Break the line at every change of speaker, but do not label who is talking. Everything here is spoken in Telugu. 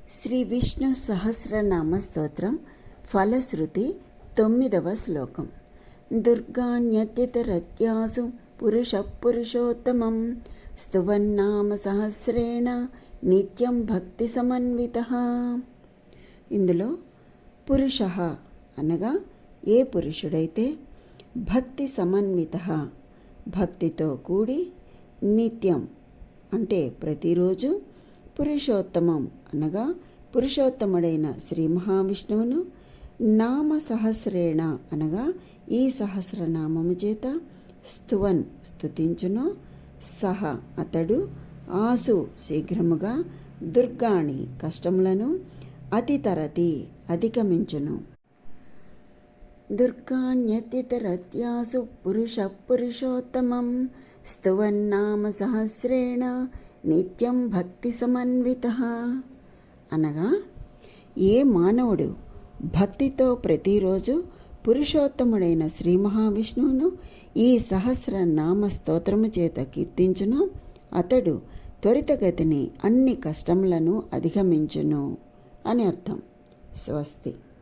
శ్రీ విష్ణు సహస్రనామ స్తోత్రం ఫలశ్రుతి 9వ శ్లోకం. దుర్గాణ్యత్యతరత్యాసు పురుషోత్తమం స్తువన్నామ సహస్రేణ నిత్యం భక్తి సమన్వితః. ఇందులో పురుష అనగా ఏ పురుషుడైతే భక్తి సమన్వితః భక్తితో కూడి నిత్యం అంటే ప్రతిరోజు పురుషోత్తమం అనగా పురుషోత్తముడైన శ్రీ మహావిష్ణువును నామ సహస్రేణ అనగా ఈ సహస్రనామము చేత స్తువన్ స్తుతించును సహ అతడు ఆసు శీఘ్రముగా దుర్గాణి కష్టములను అతితరతి అధిగమించును. దుర్గాణ్యతితరత్యాసు పురుషోత్తమం స్తువన్నామ సహస్రేణ నిత్యం భక్తి సమన్వితః అనగా ఏ మానవుడు భక్తితో ప్రతిరోజు పురుషోత్తముడైన శ్రీ మహావిష్ణువును ఈ సహస్రనామ స్తోత్రము చేత కీర్తించును అతడు త్వరితగతిని అన్ని కష్టములను అధిగమించును అని అర్థం. స్వస్తి.